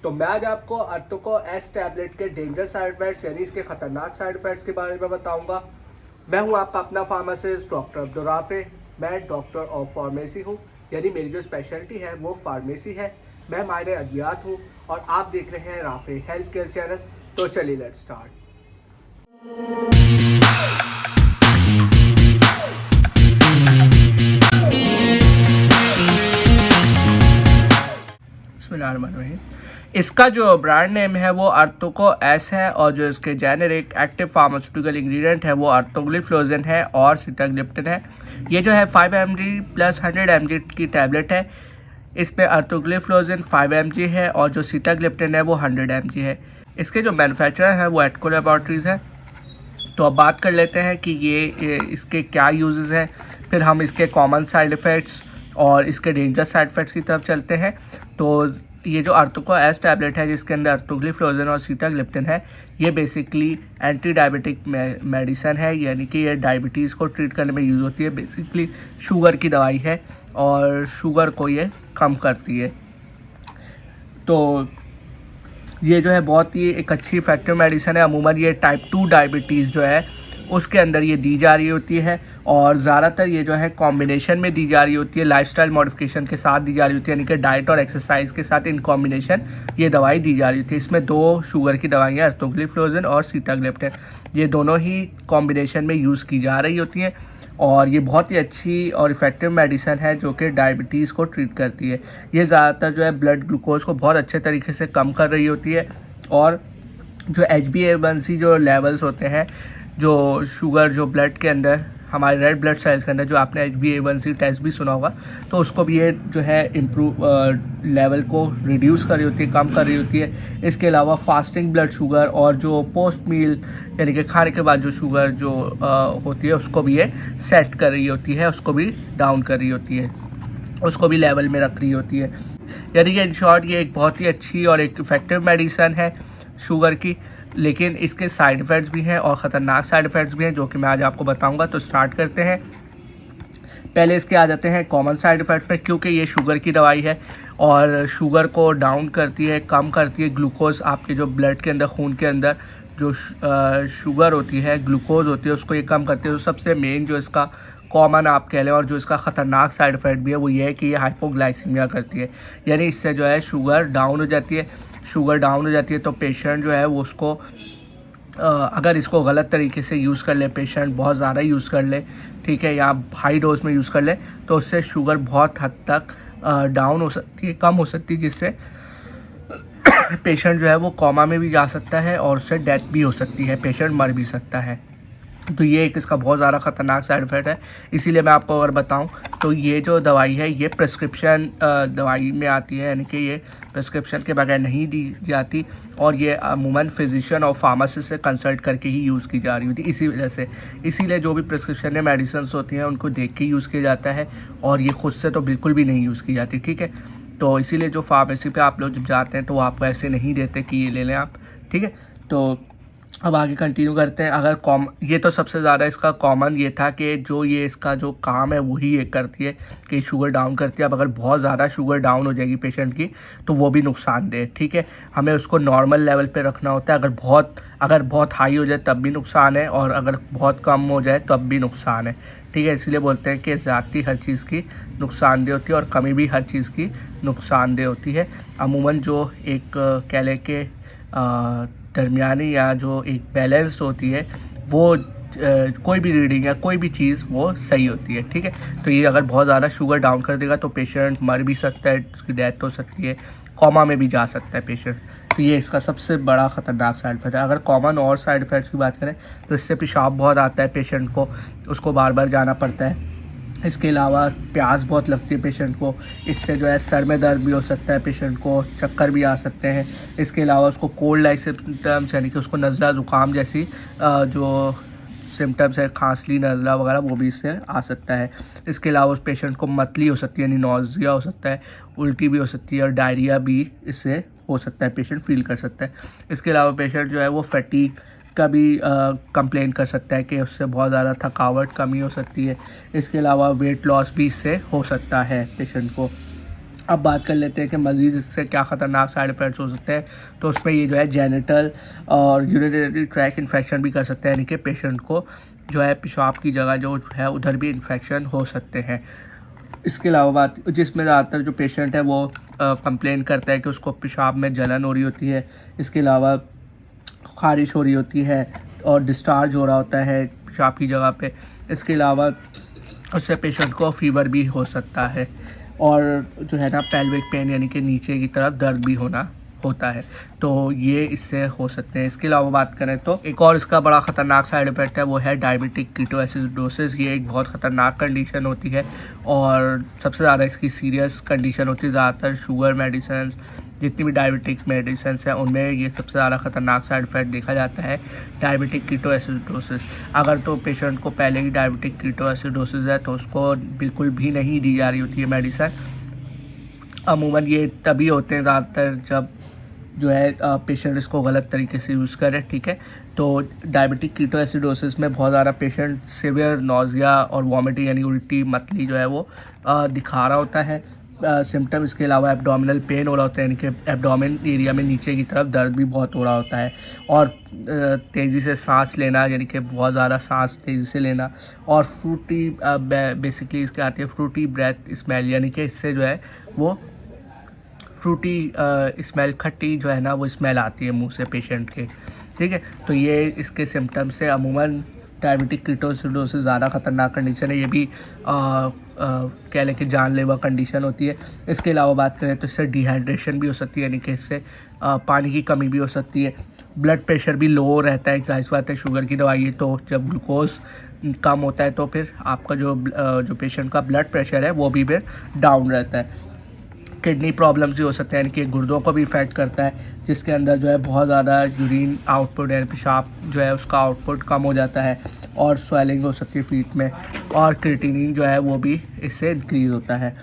तो मैं आज आपको अर्तुको एस टैबलेट के डेंजरस साइड इफेक्ट्स यानी इसके खतरनाक साइड इफेक्ट्स के बारे में बताऊंगा। मैं हूं आपका अपना फार्मासिस्ट डॉक्टर अब्दुल राफे। मैं डॉक्टर ऑफ फार्मेसी हूं, यानी मेरी जो स्पेशलिटी है वो फार्मेसी है। मैं माहिर अद्वियात हूं और आप देख रहे हैं राफे हेल्थ केयर चैनल। तो चलिए लेट्स स्टार्ट। बिस्मिल्लाहिर्रहमानिर्रहीम। इसका जो ब्रांड नेम है वो अर्तुको एस है और जो इसके जेनेरिक एक्टिव फार्मास्यूटिकल इंग्रेडिएंट है वो अर्तुग्लिफ्लोजन है और सिटाग्लिप्टिन है। ये जो है 5 mg प्लस 100 mg की टैबलेट है। इसमें अर्तुग्लिफ्लोजन 5 mg है और जो सिटाग्लिप्टिन है वो 100 mg है। इसके जो मैन्युफैक्चरर है वो एटको लैबोरेटरीज है। तो अब बात कर लेते हैं कि ये इसके क्या यूजेस हैं, फिर हम इसके कॉमन साइड इफ़ेक्ट्स और इसके डेंजरस साइड इफ़ेक्ट्स की तरफ चलते हैं। तो ये जो अर्तुको एस टैबलेट है जिसके अंदर अर्तुग्लिफ्लोजन और सिटाग्लिप्टिन है, ये बेसिकली एंटी डायबिटिक मेडिसन है, यानी कि ये डायबिटीज़ को ट्रीट करने में यूज़ होती है। बेसिकली शुगर की दवाई है और शुगर को ये कम करती है। तो ये जो है बहुत ही एक अच्छी इफेक्टिव मेडिसन है। अमूमन ये टाइप 2 डायबिटीज़ जो है उसके अंदर ये दी जा रही होती है और ज़्यादातर ये जो है कॉम्बिनेशन में दी जा रही होती है, लाइफस्टाइल मॉडिफिकेशन के साथ दी जा रही होती है, यानी कि डाइट और एक्सरसाइज के साथ इन कॉम्बिनेशन ये दवाई दी जा रही होती है। इसमें 2 शुगर की दवाइयाँ अर्तुग्लिफ्लोजन और सिटाग्लिप्टिन, ये दोनों ही कॉम्बिनेशन में यूज़ की जा रही होती हैं और ये बहुत ही अच्छी और इफ़ेक्टिव मेडिसन है जो कि डायबिटीज़ को ट्रीट करती है। ये ज़्यादातर जो है ब्लड ग्लूकोज को बहुत अच्छे तरीके से कम कर रही होती है और जो HbA1c जो लेवल्स होते हैं, जो शुगर जो ब्लड के अंदर हमारे रेड ब्लड सेल्स के अंदर, जो आपने HbA1c टेस्ट भी सुना होगा, तो उसको भी ये जो है इम्प्रूव लेवल को रिड्यूस कर रही होती है, कम कर रही होती है। इसके अलावा फास्टिंग ब्लड शुगर और जो पोस्ट मील यानी कि खाने के बाद जो शुगर जो होती है उसको भी ये सेट कर रही होती है, उसको भी डाउन कर रही होती है, उसको भी लेवल में रख रही होती है। यानी कि इन शॉर्ट ये एक बहुत ही अच्छी और एक इफ़ेक्टिव मेडिसन है शुगर की। लेकिन इसके साइड इफ़ेक्ट्स भी हैं और ख़तरनाक साइड इफ़ेक्ट्स भी हैं जो कि मैं आज आपको बताऊंगा। तो स्टार्ट करते हैं। पहले इसके आ जाते हैं कॉमन साइड इफ़ेक्ट पे, क्योंकि ये शुगर की दवाई है और शुगर को डाउन करती है, कम करती है। ग्लूकोज आपके जो ब्लड के अंदर, खून के अंदर जो शुगर होती है, ग्लूकोज होती है, उसको ये कम करती है। तो सबसे मेन जो इसका कॉमन आप कह लें और जो इसका ख़तरनाक साइड इफ़ेक्ट भी है वो ये है कि ये हाइपोग्लाइसीमिया करती है, यानी इससे जो है शुगर डाउन हो जाती है। शुगर डाउन हो जाती है तो पेशेंट जो है वो उसको अगर इसको गलत तरीके से यूज़ कर ले, पेशेंट बहुत ज़्यादा यूज़ कर ले, ठीक है, या हाई डोज में यूज़ कर ले, तो उससे शुगर बहुत हद तक डाउन हो सकती है, कम हो सकती है, जिससे पेशेंट जो है वो कोमा में भी जा सकता है और उससे डेथ भी हो सकती है, पेशेंट मर भी सकता है। तो ये एक इसका बहुत ज़्यादा ख़तरनाक साइड इफ़ेक्ट है। इसीलिए मैं आपको अगर बताऊं तो ये जो दवाई है ये प्रिस्क्रिप्शन दवाई में आती है, यानी कि ये प्रिस्क्रिप्शन के बगैर नहीं दी जाती और ये अमूमन फिजिशियन और फार्मासिस्ट से कंसल्ट करके ही यूज़ की जा रही होती है। इसी वजह से इसीलिए जो भी प्रिस्क्रिप्शन में मेडिसिन होती हैं उनको देख के यूज़ किया जाता है और ये खुद से तो बिल्कुल भी नहीं यूज़ की जाती, ठीक है। तो इसीलिए जो फार्मेसी पे आप लोग जब जाते हैं तो वो आपको ऐसे नहीं देते कि ये ले लें आप, ठीक है। तो अब आगे कंटिन्यू करते हैं। अगर ये तो सबसे ज़्यादा इसका कॉमन ये था कि जो ये इसका जो काम है वही ये करती है कि शुगर डाउन करती है। अब अगर बहुत ज़्यादा शुगर डाउन हो जाएगी पेशेंट की तो वो भी नुकसानदेह, ठीक है। हमें उसको नॉर्मल लेवल पे रखना होता है। अगर बहुत हाई हो जाए तब भी नुकसान है और अगर बहुत कम हो जाए तब भी नुकसान है, ठीक है। इसलिए बोलते हैं कि ज़्यादती हर चीज़ की नुकसानदेह होती है और कमी भी हर चीज़ की नुकसानदेह होती है। अमूमन जो एक कह लें कि दरमियानी या जो एक बैलेंस होती है वो कोई भी रीडिंग या कोई भी चीज़ वो सही होती है, ठीक है। तो ये अगर बहुत ज़्यादा शुगर डाउन कर देगा तो पेशेंट मर भी सकता है, उसकी डेथ हो सकती है, कोमा में भी जा सकता है पेशेंट। तो ये इसका सबसे बड़ा ख़तरनाक साइड इफ़ेक्ट है। अगर कॉमन और साइड इफ़ेक्ट्स की बात करें तो इससे पेशाब बहुत आता है पेशेंट को, उसको बार बार जाना पड़ता है। इसके अलावा प्यास बहुत लगती है पेशेंट को, इससे जो है सर में दर्द भी हो सकता है पेशेंट को, चक्कर भी आ सकते हैं। इसके अलावा उसको कोल्ड लाइक सिम्टम्स यानी कि उसको नज़ला ज़ुकाम जैसी जो सिम्टम्स है, खांसली, नज़ला वगैरह, वो भी इससे आ सकता है। इसके अलावा उस पेशेंट को मतली हो सकती है, यानी नौजिया हो सकता है, उल्टी भी हो सकती है और डायरिया भी इससे हो सकता है, पेशेंट फील कर सकता है। इसके अलावा पेशेंट जो है वो फटीग का भी कंप्लेन कर सकता है कि उससे बहुत ज़्यादा थकावट, कमी हो सकती है। इसके अलावा वेट लॉस भी इससे हो सकता है पेशेंट को। अब बात कर लेते हैं कि मज़ीद इससे क्या ख़तरनाक साइड इफ़ेक्ट्स हो सकते हैं। तो उसमें ये जो है जेनिटल और यूरिनरी ट्रैक इन्फेक्शन भी कर सकते हैं, यानी कि पेशेंट को जो है पेशाब की जगह जो है उधर भी इन्फेक्शन हो सकते हैं। इसके अलावा बात जिसमें ज़्यादातर जो पेशेंट है वो कंप्लेन करता है कि उसको पेशाब में जलन हो रही होती है, इसके अलावा ख़ारिश हो रही होती है और डिस्चार्ज हो रहा होता है पेशाब की जगह पे। इसके अलावा उससे पेशेंट को फ़ीवर भी हो सकता है और जो है ना पेल्विक पेन यानी कि नीचे की तरफ दर्द भी होता है। तो ये इससे हो सकते हैं। इसके अलावा बात करें तो एक और इसका बड़ा ख़तरनाक साइड इफ़ेक्ट है, वो है डायबिटिक कीटोएसिडोसिस। ये एक बहुत ख़तरनाक कंडीशन होती है और सबसे ज़्यादा इसकी सीरियस कंडीशन होती है। ज़्यादातर शुगर मेडिसिन, जितनी भी डायबिटिक मेडिसिन हैं उनमें ये सबसे ज़्यादा ख़तरनाक साइड इफ़ेक्ट देखा जाता है, डायबिटिक कीटोएसिडोसिस। अगर तो पेशेंट को पहले ही डायबिटिक कीटोएसिडोसिस है तो उसको बिल्कुल भी नहीं दी जा रही होती है मेडिसिन। अमूमन ये तभी होते हैं ज़्यादातर जब जो है पेशेंट इसको गलत तरीके से यूज़ करे, ठीक है। तो डायबिटिक कीटोएसिडोसिस में बहुत ज़्यादा पेशेंट सीवियर नौजिया और वॉमिटिंग यानी उल्टी मतली जो है वो दिखा रहा होता है सिम्टम। इसके अलावा एब्डोमिनल पेन हो रहा होता है, यानी कि एब्डोमेन एरिया में नीचे की तरफ दर्द भी बहुत हो रहा होता है और तेज़ी से सांस लेना, यानी कि बहुत ज़्यादा सांस तेज़ी से लेना और फ्रूटी बेसिकली इसके आती है फ्रूटी ब्रेथ स्मेल, यानी कि इससे जो है वो फ्रूटी स्मेल, खट्टी जो है ना वो स्मेल आती है मुंह से पेशेंट के, ठीक है। तो ये इसके सिम्टम्स से अमूमन डायबिटिक कीटोएसिडोसिस ज़्यादा ख़तरनाक कंडीशन है। ये भी कह लें कि जानलेवा कंडीशन होती है। इसके अलावा बात करें तो इससे डिहाइड्रेशन भी हो सकती है, यानी कि इससे पानी की कमी भी हो सकती है। ब्लड प्रेशर भी लो रहता है, जाहिर बात है शुगर की दवाई है तो जब ग्लूकोज कम होता है तो फिर आपका जो पेशेंट का ब्लड प्रेशर है वो भी फिर डाउन रहता है। किडनी प्रॉब्लम्स भी हो सकते हैं, यानी कि गुर्दों को भी इफ़ेक्ट करता है, जिसके अंदर जो है बहुत ज़्यादा यूरिन आउटपुट यानी पेशाब जो है उसका आउटपुट कम हो जाता है और स्वेलिंग हो सकती है फीट में और क्रिएटिनिन जो है वो भी इससे इंक्रीज़ होता है।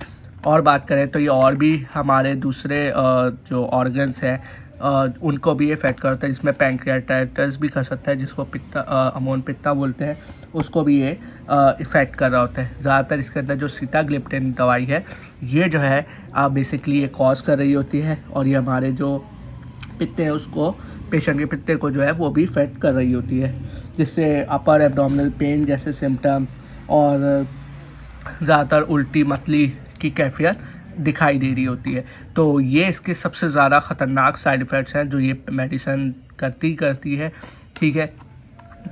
और बात करें तो ये और भी हमारे दूसरे जो ऑर्गन्स हैं उनको भी इफ़ेक्ट करता है, जिसमें पैंक्रियाटाइटिस भी कर सकता है, जिसको पित्ता अमोन पित्ता बोलते हैं, उसको भी ये इफ़ेक्ट कर रहा होता है। ज़्यादातर इसके अंदर जो सीटाग्लिप्टिन दवाई है ये जो है बेसिकली ये कॉज कर रही होती है और ये हमारे जो पित्ते हैं उसको, पेशेंट के पित्ते को जो है वो भी इफ़ेक्ट कर रही होती है, जिससे अपर एब्डोमिनल पेन जैसे सिम्टम्स और ज़्यादातर उल्टी मतली की कैफियत दिखाई दे रही होती है। तो ये इसके सबसे ज़्यादा ख़तरनाक साइड इफ़ेक्ट्स हैं जो ये मेडिसिन करती है, ठीक है।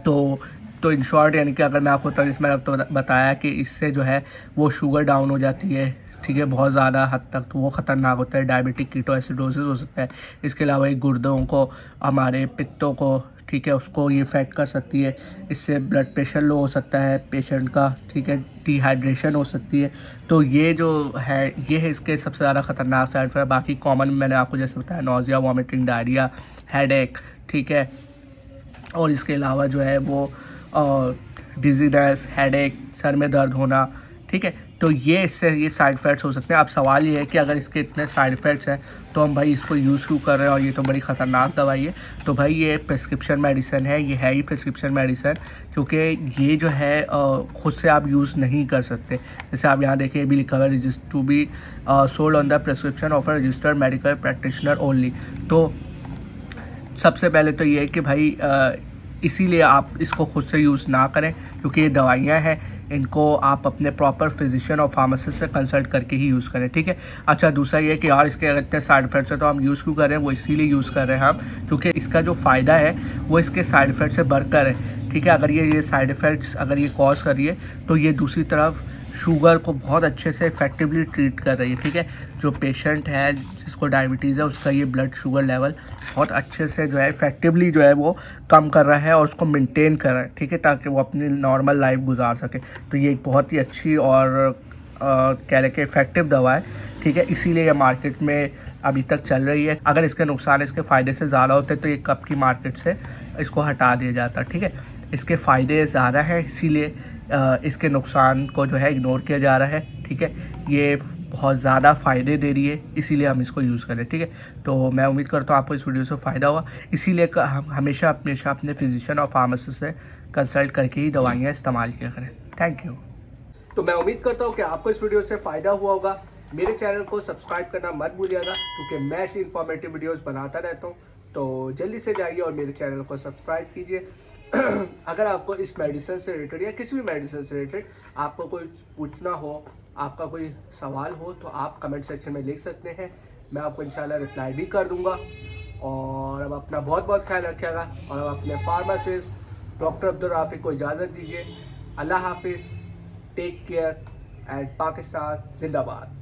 तो इन शॉर्ट यानी कि अगर मैं आपको मैंने आपको बताया कि इससे जो है वो शुगर डाउन हो जाती है, ठीक है, बहुत ज़्यादा हद तक, तो वो ख़तरनाक होता है, डायबिटिक कीटोएसिडोसिस हो सकता है। इसके अलावा एक गुर्दों को, हमारे पित्तों को, ठीक है, उसको ये इफ़ेक्ट कर सकती है। इससे ब्लड प्रेशर लो हो सकता है पेशेंट का, ठीक है, डिहाइड्रेशन हो सकती है। तो ये जो है ये है इसके सबसे ज़्यादा ख़तरनाक साइड इफ़ेक्ट। बाकी कॉमन मैंने आपको जैसे बताया नौजिया, वॉमिटिंग, डायरिया, हेडेक, ठीक है, और इसके अलावा जो है वो डिजीनेस, हेडेक, सर में दर्द होना, ठीक है। तो ये साइड इफ़ेक्ट्स हो सकते हैं। अब सवाल ये है कि अगर इसके इतने साइड इफ़ेक्ट्स हैं तो हम भाई इसको यूज़ क्यों कर रहे हैं, और ये तो बड़ी ख़तरनाक दवाई है। तो भाई ये प्रिस्क्रिप्शन मेडिसिन है, ये है ही प्रिस्क्रिप्शन मेडिसिन, क्योंकि ये जो है ख़ुद से आप यूज़ नहीं कर सकते। जैसे आप यहाँ देखिए भी लिखा हुआ है to be sold on the prescription of a registered medical practitioner only. तो सबसे पहले तो ये है कि भाई इसीलिए आप इसको खुद से यूज़ ना करें, क्योंकि ये दवाइयाँ हैं, इनको आप अपने प्रॉपर फिजिशियन और फार्मासिस्ट से कंसल्ट करके ही यूज़ करें, ठीक है। अच्छा, दूसरा ये कि यार इसके अगर इतने साइड इफ़ेक्ट्स हैं तो हम यूज़ क्यों कर रहे हैं, वो इसीलिए यूज़ कर रहे हैं हम, क्योंकि इसका जो फ़ायदा है वो इसके साइड इफ़ेक्ट से बढ़कर है, ठीक है। अगर ये साइड इफ़ेक्ट्स अगर ये कॉज कर रही है तो ये दूसरी तरफ शुगर को बहुत अच्छे से इफ़ेक्टिवली ट्रीट कर रही है, ठीक है। जो पेशेंट है जिसको डायबिटीज़ है उसका ये ब्लड शुगर लेवल बहुत अच्छे से जो है इफ़ेक्टिवली जो है वो कम कर रहा है और उसको मेंटेन कर रहा है, ठीक है, ताकि वो अपनी नॉर्मल लाइफ गुजार सके। तो ये एक बहुत ही अच्छी और कह लें कि इफ़ेक्टिव दवा है, ठीक है, इसीलिए ये मार्केट में अभी तक चल रही है। अगर इसके नुकसान इसके फ़ायदे से ज़्यादा होते तो ये कब की मार्केट से इसको हटा दिया जाता, ठीक है। इसके फ़ायदे ज़्यादा हैं, इसीलिए इसके नुकसान को जो है इग्नोर किया जा रहा है, ठीक है। ये बहुत ज़्यादा फ़ायदे दे रही है, इसीलिए हम इसको यूज़ करें, ठीक है। तो मैं उम्मीद करता हूँ आपको इस वीडियो से फ़ायदा हुआ, इसीलिए हम हमेशा अपने फिजिशियन और फार्मासिस्ट से कंसल्ट करके ही दवाइयाँ इस्तेमाल किया करें। Thank you. तो मैं उम्मीद करता हूँ कि आपको इस वीडियो से फ़ायदा हुआ होगा। मेरे चैनल को सब्सक्राइब करना मत भूलिएगा, क्योंकि मैं ऐसी इन्फॉर्मेटिव वीडियोस बनाता रहता हूँ। तो जल्दी से जाइए और मेरे चैनल को सब्सक्राइब कीजिए। अगर आपको इस मेडिसिन से रिलेटेड या किसी भी मेडिसिन से रिलेटेड आपको कोई पूछना हो, आपका कोई सवाल हो, तो आप कमेंट सेक्शन में लिख सकते हैं। मैं आपको इंशाल्लाह रिप्लाई भी कर दूंगा। और अब अपना बहुत बहुत ख्याल रखिएगा और अब अपने फार्मासिस्ट डॉक्टर अब्दुल राफिक को इजाज़त दीजिए। अल्लाह हाफिज़, टेक केयर एंड पाकिस्तान जिंदाबाद।